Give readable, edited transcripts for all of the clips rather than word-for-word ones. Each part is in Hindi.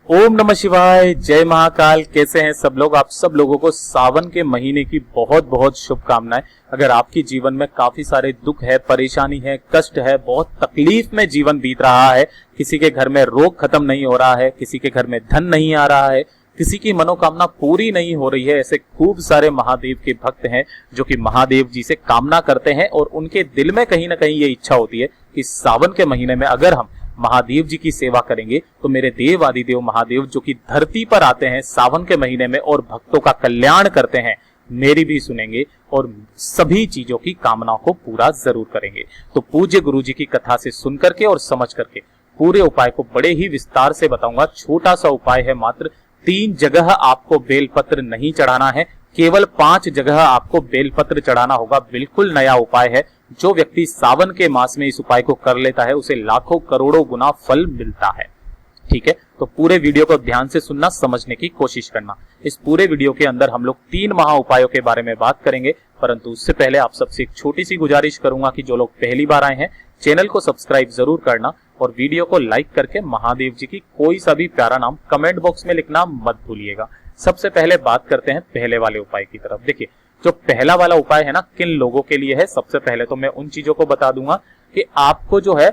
ओम नमः शिवाय, जय महाकाल। कैसे हैं सब लोग? आप सब लोगों को सावन के महीने की बहुत बहुत शुभकामनाएं। अगर आपके जीवन में काफी सारे दुख है, परेशानी है, कष्ट है, बहुत तकलीफ में जीवन बीत रहा है, किसी के घर में रोग खत्म नहीं हो रहा है, किसी के घर में धन नहीं आ रहा है, किसी की मनोकामना पूरी नहीं हो रही है, ऐसे खूब सारे महादेव के भक्त हैं जो कि महादेव जी से कामना करते हैं और उनके दिल में कहीं ना कहीं ये इच्छा होती है कि सावन के महीने में अगर हम महादेव जी की सेवा करेंगे तो मेरे देव आदिदेव महादेव जो कि धरती पर आते हैं सावन के महीने में और भक्तों का कल्याण करते हैं, मेरी भी सुनेंगे और सभी चीजों की कामनाओं को पूरा जरूर करेंगे। तो पूज्य गुरु जी की कथा से सुन करके और समझ करके पूरे उपाय को बड़े ही विस्तार से बताऊंगा। छोटा सा उपाय है, मात्र 3 जगह आपको बेलपत्र नहीं चढ़ाना है, केवल 5 जगह आपको बेलपत्र चढ़ाना होगा। बिल्कुल नया उपाय है। जो व्यक्ति सावन के मास में इस उपाय को कर लेता है उसे लाखों करोड़ों गुना फल मिलता है। ठीक है, तो पूरे वीडियो को ध्यान से सुनना, समझने की कोशिश करना। इस पूरे वीडियो के अंदर हम लोग 3 महा उपायों के बारे में बात करेंगे, परंतु उससे पहले आप सबसे एक छोटी सी गुजारिश करूंगा कि जो लोग पहली बार आए हैं चैनल को सब्सक्राइब जरूर करना और वीडियो को लाइक करके महादेव जी की कोई सा भी प्यारा नाम कमेंट बॉक्स में लिखना मत भूलिएगा। सबसे पहले बात करते हैं पहले वाले उपाय की तरफ। देखिए, जो पहला वाला उपाय है ना, किन लोगों के लिए है? सबसे पहले तो मैं उन चीजों को बता दूंगा कि आपको जो है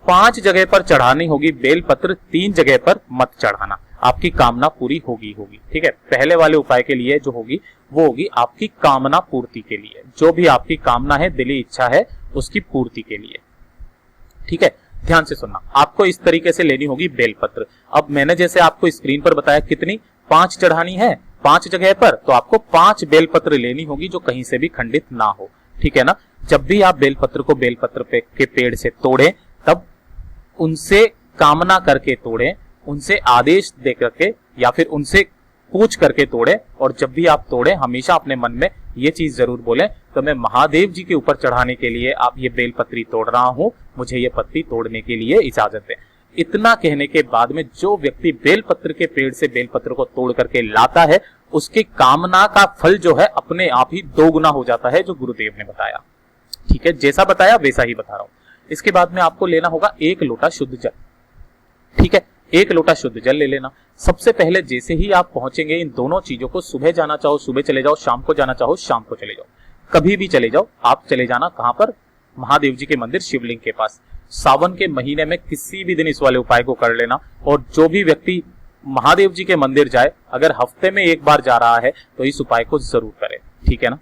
5 जगह पर चढ़ानी होगी बेलपत्र, 3 जगह पर मत चढ़ाना, आपकी कामना पूरी होगी। ठीक है, पहले वाले उपाय के लिए जो होगी वो होगी आपकी कामना पूर्ति के लिए। जो भी आपकी कामना है, दिली इच्छा है, उसकी पूर्ति के लिए। ठीक है, ध्यान से सुनना। आपको इस तरीके से लेनी होगी बेलपत्र। अब मैंने जैसे आपको स्क्रीन पर बताया कितनी 5 चढ़ानी है 5 जगह पर, तो आपको 5 बेलपत्र लेनी होगी जो कहीं से भी खंडित ना हो। ठीक है ना। जब भी आप बेलपत्र को बेलपत्र के पेड़ से तोड़ें तब उनसे कामना करके तोड़ें, उनसे आदेश दे करके या फिर उनसे पूछ करके तोड़ें। और जब भी आप तोड़ें हमेशा अपने मन में ये चीज जरूर बोलें, तो मैं महादेव जी के ऊपर चढ़ाने के लिए आप ये बेलपत्री तोड़ रहा हूं, मुझे ये पत्ती तोड़ने के लिए इजाजत दें। इतना कहने के बाद में जो व्यक्ति बेलपत्र के पेड़ से बेलपत्र को तोड़ करके लाता है उसकी कामना का फल जो है अपने आप ही 2 गुना हो जाता है, जो गुरुदेव ने बताया। ठीक है, जैसा बताया वैसा ही बता रहा हूं। इसके बाद में आपको लेना होगा 1 लोटा शुद्ध जल। ठीक है, 1 लोटा शुद्ध जल ले लेना। सबसे पहले जैसे ही आप पहुंचेंगे, इन दोनों चीजों को सुबह जाना चाहो सुबह चले जाओ, शाम को जाना चाहो शाम को चले जाओ, कभी भी चले जाओ। आप चले जाना कहां पर? महादेव जी के मंदिर शिवलिंग के पास। सावन के महीने में किसी भी दिन इस वाले उपाय को कर लेना। और जो भी व्यक्ति महादेव जी के मंदिर जाए, अगर हफ्ते में 1 बार जा रहा है तो इस उपाय को जरूर करे। ठीक है ना।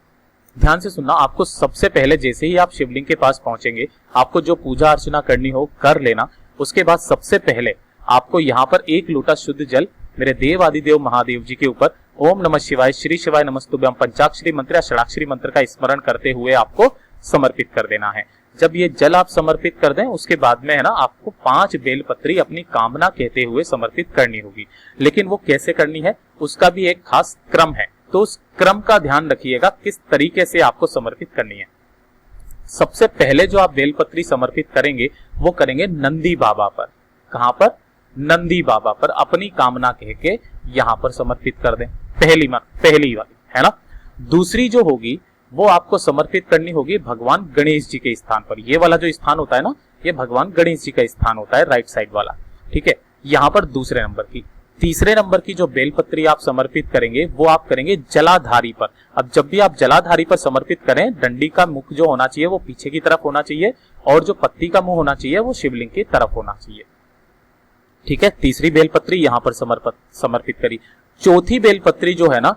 ध्यान से सुनना। आपको सबसे पहले जैसे ही आप शिवलिंग के पास पहुंचेंगे, आपको जो पूजा अर्चना करनी हो कर लेना। उसके बाद सबसे पहले आपको यहाँ पर 1 लोटा शुद्ध जल मेरे देव आदिदेव महादेव जी के ऊपर ओम नमः शिवाय, श्री शिवाय नमस्तुभ्यम पंचाक्षरी मंत्र या षडाक्षरी मंत्र का स्मरण करते हुए आपको समर्पित कर देना है। जब ये जल आप समर्पित कर दें उसके बाद में है ना, आपको 5 बेलपत्री अपनी कामना कहते हुए समर्पित करनी होगी। लेकिन वो कैसे करनी है उसका भी एक खास क्रम है, तो उस क्रम का ध्यान रखिएगा किस तरीके से आपको समर्पित करनी है। सबसे पहले जो आप बेलपत्री समर्पित करेंगे वो करेंगे नंदी बाबा पर। कहां पर? नंदी बाबा पर अपनी कामना कह के यहां पर समर्पित कर दें। पहली वाली है ना। दूसरी जो होगी वो आपको समर्पित करनी होगी भगवान गणेश जी के स्थान पर। ये वाला जो स्थान होता है ना, ये भगवान गणेश जी का स्थान होता है, राइट साइड वाला। ठीक है, यहां पर दूसरे नंबर की। तीसरे नंबर की जो बेलपत्री आप समर्पित करेंगे वो आप करेंगे जलाधारी पर। अब जब भी आप जलाधारी पर समर्पित करें, डंडी का मुख जो होना चाहिए वो पीछे की तरफ होना चाहिए और जो पत्ती का मुंह होना चाहिए वो शिवलिंग की तरफ होना चाहिए। ठीक है, तीसरी बेलपत्री यहां पर समर्पित करी। चौथी बेलपत्री जो है ना,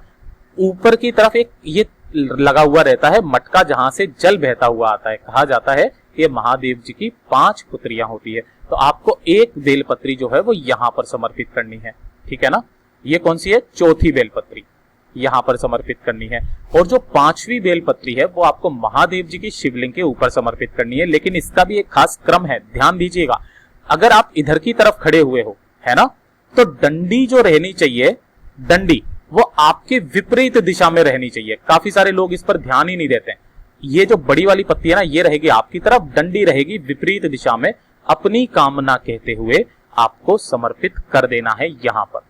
ऊपर की तरफ एक ये लगा हुआ रहता है मटका, जहां से जल बहता हुआ आता है। कहा जाता है ये महादेव जी की 5 पुत्रियां होती है। तो आपको 1 बेलपत्री जो है वो यहां पर समर्पित करनी है। ठीक है ना। ये कौन सी है? चौथी बेलपत्री यहां पर समर्पित करनी है। और जो 5वीं बेलपत्री है वो आपको महादेव जी की शिवलिंग के ऊपर समर्पित करनी है। लेकिन इसका भी एक खास क्रम है, ध्यान दीजिएगा। अगर आप इधर की तरफ खड़े हुए हो, है ना, तो डंडी जो रहनी चाहिए, डंडी वो आपके विपरीत दिशा में रहनी चाहिए। काफी सारे लोग इस पर ध्यान ही नहीं देते। ये जो बड़ी वाली पत्ती है ना, ये रहेगी आपकी तरफ, डंडी रहेगी विपरीत दिशा में। अपनी कामना कहते हुए आपको समर्पित कर देना है यहां पर।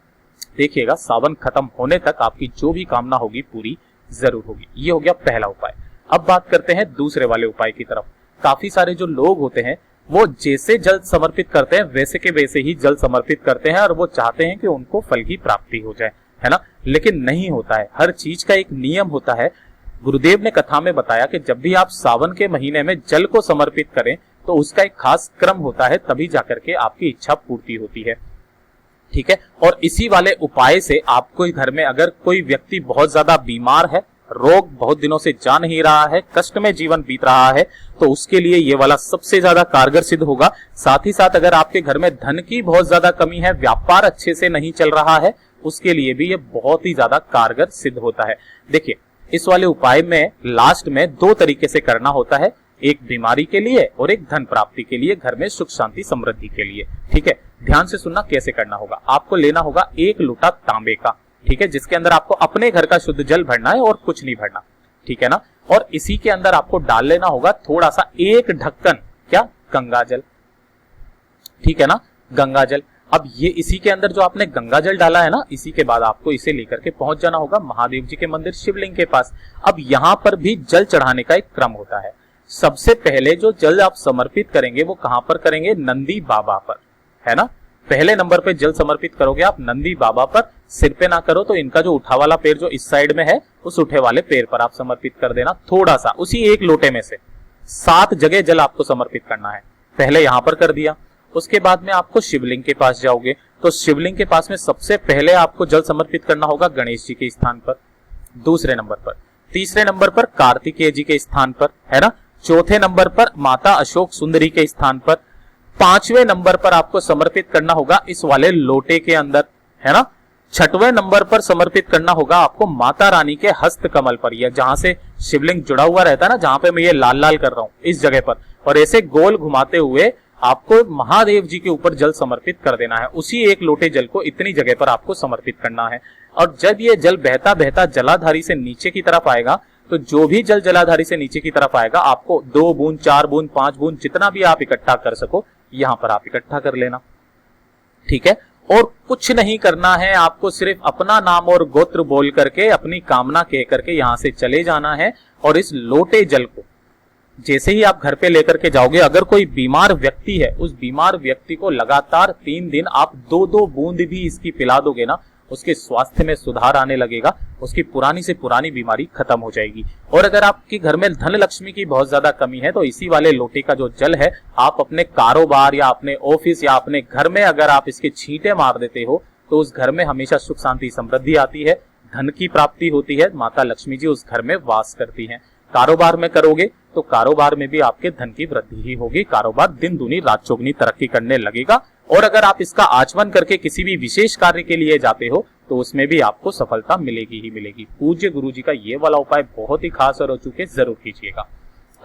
देखिएगा, सावन खत्म होने तक आपकी जो भी कामना होगी पूरी जरूर होगी। ये हो गया पहला उपाय। अब बात करते हैं दूसरे वाले उपाय की तरफ। काफी सारे जो लोग होते हैं वो जैसे जल समर्पित करते हैं वैसे के वैसे ही जल समर्पित करते हैं और वो चाहते हैं कि उनको फल की प्राप्ति हो जाए, है ना। लेकिन नहीं होता है, हर चीज का एक नियम होता है। गुरुदेव ने कथा में बताया कि जब भी आप सावन के महीने में जल को समर्पित करें तो उसका एक खास क्रम होता है, तभी जाकर के आपकी इच्छा पूर्ति होती है, ठीक है। और इसी वाले उपाय से आपको घर में अगर कोई व्यक्ति बहुत ज्यादा बीमार है, रोग बहुत दिनों से जा नहीं रहा है, कष्ट में जीवन बीत रहा है, तो उसके लिए ये वाला सबसे ज्यादा कारगर सिद्ध होगा। साथ ही साथ अगर आपके घर में धन की बहुत ज्यादा कमी है, व्यापार अच्छे से नहीं चल रहा है, उसके लिए भी ये बहुत ही ज्यादा कारगर सिद्ध होता है। देखिए, इस वाले उपाय में लास्ट में 2 तरीके से करना होता है, एक बीमारी के लिए और एक धन प्राप्ति के लिए, घर में सुख शांति समृद्धि के लिए, ठीक है। ध्यान से सुनना कैसे करना होगा। आपको लेना होगा 1 लोटा तांबे का, ठीक है, जिसके अंदर आपको अपने घर का शुद्ध जल भरना है और कुछ नहीं भरना, ठीक है ना। और इसी के अंदर आपको डाल लेना होगा थोड़ा सा 1 ढक्कन, क्या, गंगा जल, ठीक है ना, गंगा जल। अब ये इसी के अंदर जो आपने गंगा जल डाला है ना, इसी के बाद आपको इसे लेकर के पहुंच जाना होगा महादेव जी के मंदिर शिवलिंग के पास। अब यहाँ पर भी जल चढ़ाने का एक क्रम होता है। सबसे पहले जो जल आप समर्पित करेंगे वो कहां पर करेंगे, नंदी बाबा पर, है ना। पहले नंबर पे जल समर्पित करोगे आप नंदी बाबा पर। सिर पे ना करो तो इनका जो उठा वाला पैर जो इस साइड में है, उस उठे वाले पैर पर आप समर्पित कर देना। थोड़ा सा उसी 1 लोटे में से 7 जगह जल आपको समर्पित करना है। पहले यहां पर कर दिया, उसके बाद में आपको शिवलिंग के पास जाओगे तो शिवलिंग के पास में सबसे पहले आपको जल समर्पित करना होगा गणेश जी के स्थान पर, दूसरे नंबर पर, तीसरे नंबर पर कार्तिकेय जी के स्थान पर, है ना, चौथे नंबर पर माता अशोक सुंदरी के स्थान पर, 5वें नंबर पर आपको समर्पित करना होगा इस वाले लोटे के अंदर, है ना। 6वें नंबर पर समर्पित करना होगा आपको माता रानी के हस्त कमल पर, यह जहां से शिवलिंग जुड़ा हुआ रहता है ना, जहां पे मैं ये लाल लाल कर रहा हूं, इस जगह पर, और ऐसे गोल घुमाते हुए आपको महादेव जी के ऊपर जल समर्पित कर देना है। उसी 1 लोटे जल को इतनी जगह पर आपको समर्पित करना है। और जब ये जल बहता बहता जलाधारी से नीचे की तरफ आएगा तो जो भी जल जलाधारी से नीचे की तरफ आएगा आपको 2 बूंद, 4 बूंद, 5 बूंद, जितना भी आप इकट्ठा कर सको यहां पर आप इकट्ठा कर लेना, ठीक है। और कुछ नहीं करना है, आपको सिर्फ अपना नाम और गोत्र बोल करके अपनी कामना कह करके यहां से चले जाना है। और इस लोटे जल को जैसे ही आप घर पे लेकर के जाओगे, अगर कोई बीमार व्यक्ति है, उस बीमार व्यक्ति को लगातार 3 दिन आप 2-2 बूंद भी इसकी पिला दोगे ना, उसके स्वास्थ्य में सुधार आने लगेगा, उसकी पुरानी से पुरानी बीमारी खत्म हो जाएगी। और अगर आपके घर में धन लक्ष्मी की बहुत ज्यादा कमी है तो इसी वाले लोटे का जो जल है आप अपने कारोबार या अपने ऑफिस या अपने घर में अगर आप इसके छींटे मार देते हो तो उस घर में हमेशा सुख शांति समृद्धि आती है, धन की प्राप्ति होती है, माता लक्ष्मी जी उस घर में वास करती हैं। कारोबार में करोगे तो कारोबार में भी आपके धन की वृद्धि ही होगी, कारोबार दिन दूनी रात चौगुनी तरक्की करने लगेगा। और अगर आप इसका आचमन करके किसी भी विशेष कार्य के लिए जाते हो तो उसमें भी आपको सफलता मिलेगी ही मिलेगी। पूज्य गुरु जी का ये वाला उपाय बहुत ही खास और रोचक है, जरूर कीजिएगा।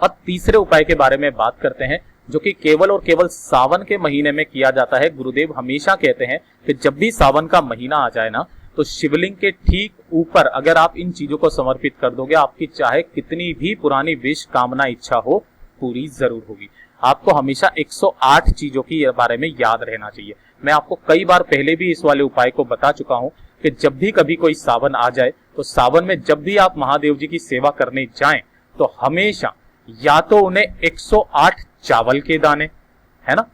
अब तीसरे उपाय के बारे में बात करते हैं जो कि केवल और केवल सावन के महीने में किया जाता है। गुरुदेव हमेशा कहते हैं कि जब भी सावन का महीना आ जाए ना तो शिवलिंग के ठीक ऊपर अगर आप इन चीजों को समर्पित कर दोगे, आपकी चाहे कितनी भी पुरानी विश कामना इच्छा हो पूरी जरूर होगी। आपको हमेशा 108 चीजों की बारे में याद रहना चाहिए। मैं आपको कई बार पहले भी इस वाले उपाय को बता चुका हूं कि जब भी कभी कोई सावन आ जाए तो सावन में जब भी आप महादेव जी की सेवा करने जाएं तो हमेशा या तो उन्हें 108 चावल के दाने, है ना,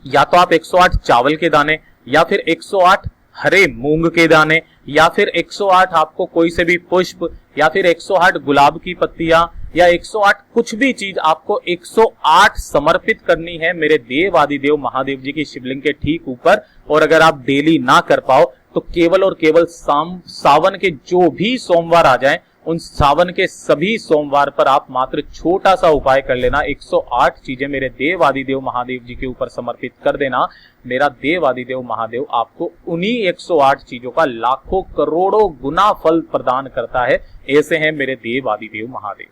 या तो आप 108 चावल के दाने या फिर 108 हरे मूंग के दाने या फिर 108 आपको कोई से भी पुष्प या फिर 108 गुलाब की पत्तियां या 108 कुछ भी चीज आपको 108 समर्पित करनी है मेरे देव आदिदेव महादेव जी की शिवलिंग के ठीक ऊपर। और अगर आप डेली ना कर पाओ तो केवल और केवल सावन के जो भी सोमवार आ जाएं उन सावन के सभी सोमवार पर आप मात्र छोटा सा उपाय कर लेना, 108 चीजें मेरे देव आदिदेव महादेव जी के ऊपर समर्पित कर देना। मेरा देव आदिदेव महादेव आपको उन्हीं 108 चीजों का लाखों करोड़ों गुना फल प्रदान करता है। ऐसे हैं मेरे देव आदिदेव महादेव,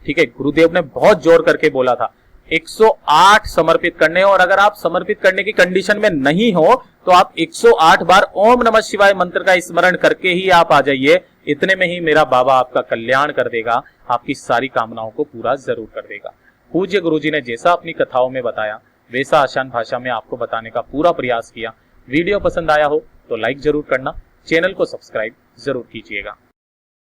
ठीक है। गुरुदेव ने बहुत जोर करके बोला था 108 समर्पित करने, और अगर आप समर्पित करने की कंडीशन में नहीं हो तो आप 108 बार ओम नमः शिवाय मंत्र का स्मरण करके ही आप आ जाइए। इतने में ही मेरा बाबा आपका कल्याण कर देगा, आपकी सारी कामनाओं को पूरा जरूर कर देगा। पूज्य गुरुजी ने जैसा अपनी कथाओं में बताया वैसा आसान भाषा में आपको बताने का पूरा प्रयास किया। वीडियो पसंद आया हो तो लाइक जरूर करना, चैनल को सब्सक्राइब जरूर कीजिएगा।